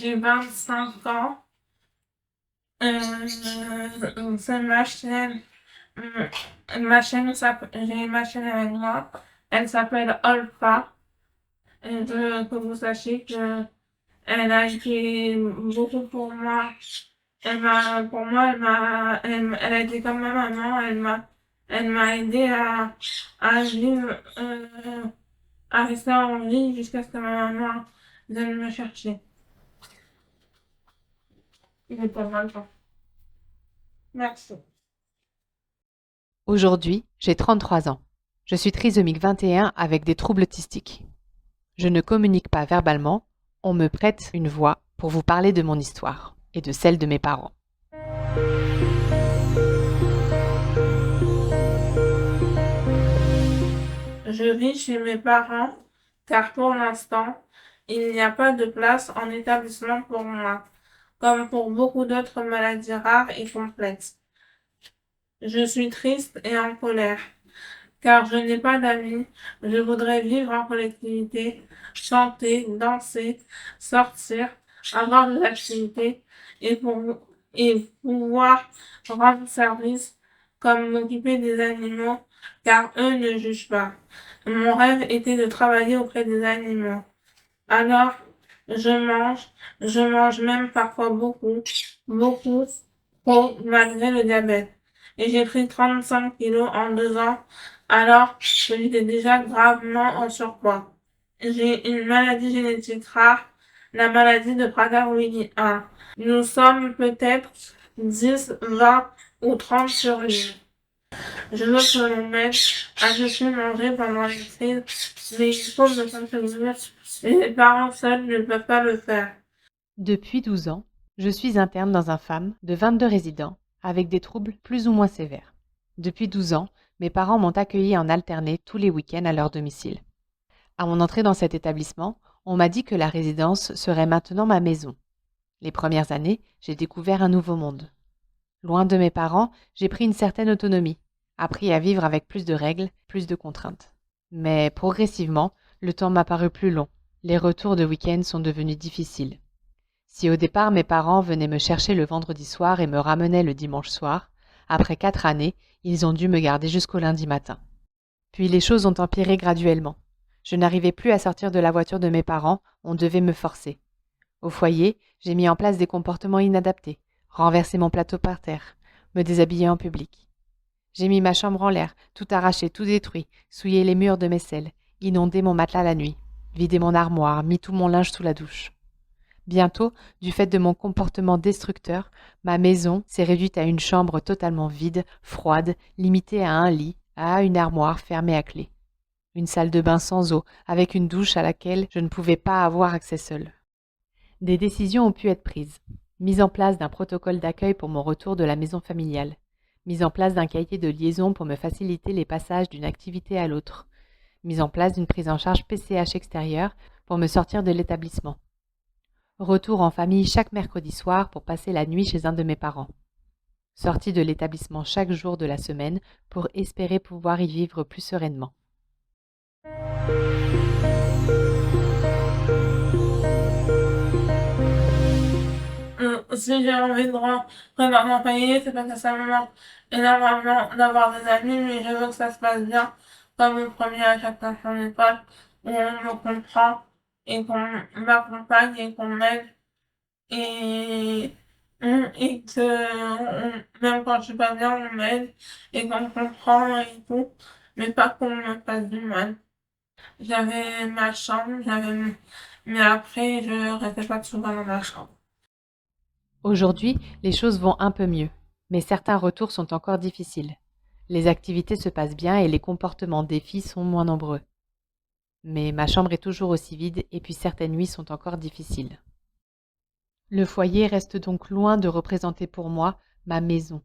J'ai 25 ans. C'est j'ai une machine avec moi. Elle s'appelle Olfa. Et je veux que vous sachiez que elle a été beaucoup pour moi. Elle a été comme ma maman. Elle m'a aidé à vivre, à rester en vie jusqu'à ce que ma maman vienne me chercher. Il est pas mal, ça. Merci. Aujourd'hui, j'ai 33 ans. Je suis trisomique 21 avec des troubles autistiques. Je ne communique pas verbalement, on me prête une voix pour vous parler de mon histoire et de celle de mes parents. Je vis chez mes parents car pour l'instant, il n'y a pas de place en établissement pour moi, comme pour beaucoup d'autres maladies rares et complexes. Je suis triste et en colère, car je n'ai pas d'amis. Je voudrais vivre en collectivité, chanter, danser, sortir, avoir des activités et, et pouvoir rendre service, comme m'occuper des animaux, car eux ne jugent pas. Mon rêve était de travailler auprès des animaux. Alors, je mange même parfois beaucoup, trop, malgré le diabète. Et j'ai pris 35 kilos en 2 ans, alors que j'étais déjà gravement en surpoids. J'ai une maladie génétique rare, la maladie de Prader-Willi 1. Nous sommes peut-être 10, 20 ou 30 sur l'île. Je veux que l'on m'aide à ne plus manger pendant les crises, mais il faut me contenir et les parents seuls ne peuvent pas le faire. Depuis 12 ans, je suis interne dans un FAM de 22 résidents avec des troubles plus ou moins sévères. Depuis 12 ans, mes parents m'ont accueilli en alterné tous les week-ends à leur domicile. À mon entrée dans cet établissement, on m'a dit que la résidence serait maintenant ma maison. Les premières années, j'ai découvert un nouveau monde. Loin de mes parents, j'ai pris une certaine autonomie, appris à vivre avec plus de règles, plus de contraintes. Mais progressivement, le temps m'a paru plus long. Les retours de week-end sont devenus difficiles. Si au départ mes parents venaient me chercher le vendredi soir et me ramenaient le dimanche soir, après 4 années, ils ont dû me garder jusqu'au lundi matin. Puis les choses ont empiré graduellement. Je n'arrivais plus à sortir de la voiture de mes parents, on devait me forcer. Au foyer, j'ai mis en place des comportements inadaptés, renversé mon plateau par terre, me déshabiller en public. J'ai mis ma chambre en l'air, tout arraché, tout détruit, souillé les murs de mes selles, inondé mon matelas la nuit, vidé mon armoire, mis tout mon linge sous la douche. Bientôt, du fait de mon comportement destructeur, ma maison s'est réduite à une chambre totalement vide, froide, limitée à un lit, à une armoire fermée à clé. Une salle de bain sans eau, avec une douche à laquelle je ne pouvais pas avoir accès seul. Des décisions ont pu être prises. Mise en place d'un protocole d'accueil pour mon retour de la maison familiale. Mise en place d'un cahier de liaison pour me faciliter les passages d'une activité à l'autre. Mise en place d'une prise en charge PCH extérieure pour me sortir de l'établissement. Retour en famille chaque mercredi soir pour passer la nuit chez un de mes parents. Sortie de l'établissement chaque jour de la semaine pour espérer pouvoir y vivre plus sereinement. Si j'ai envie de rentrer dans mon pays, c'est parce que ça me manque énormément d'avoir des amis, mais je veux que ça se passe bien, comme le premier à chacun son école, où on me comprend et qu'on m'accompagne et qu'on m'aide et, et même quand je suis pas bien, on m'aide et qu'on me comprend et tout, mais pas qu'on me fasse du mal. J'avais ma chambre, mais après, je restais pas souvent dans ma chambre. Aujourd'hui, les choses vont un peu mieux, mais certains retours sont encore difficiles. Les activités se passent bien et les comportements défis sont moins nombreux. Mais ma chambre est toujours aussi vide et puis certaines nuits sont encore difficiles. Le foyer reste donc loin de représenter pour moi ma maison.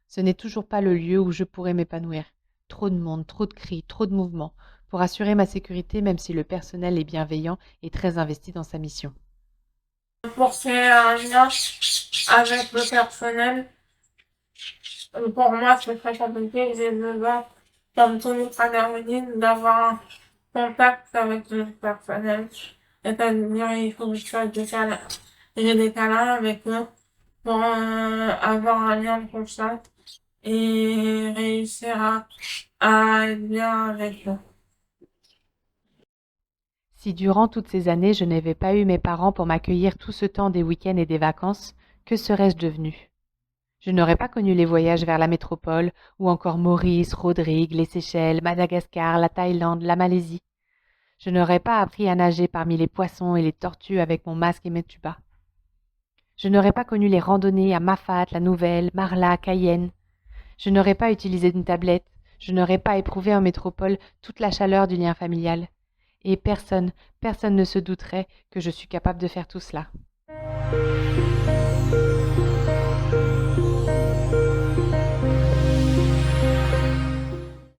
Ce n'est toujours pas le lieu où je pourrais m'épanouir. Trop de monde, trop de cris, trop de mouvements, pour assurer ma sécurité même si le personnel est bienveillant et très investi dans sa mission. Pour créer un lien avec le personnel, pour moi, c'est très compliqué. J'ai besoin, comme tous les Camerounais, d'avoir un contact avec le personnel. C'est-à-dire, il faut que je fasse des câlins. j'ai des câlins avec eux pour avoir un lien de confiance et réussir à être bien avec eux. Si durant toutes ces années je n'avais pas eu mes parents pour m'accueillir tout ce temps des week-ends et des vacances, que serais-je devenue? Je n'aurais pas connu les voyages vers la métropole, ou encore Maurice, Rodrigue, les Seychelles, Madagascar, la Thaïlande, la Malaisie. Je n'aurais pas appris à nager parmi les poissons et les tortues avec mon masque et mes tubas. Je n'aurais pas connu les randonnées à Mafate, la Nouvelle, Marla, Cayenne. Je n'aurais pas utilisé une tablette. Je n'aurais pas éprouvé en métropole toute la chaleur du lien familial. Et personne ne se douterait que je suis capable de faire tout cela.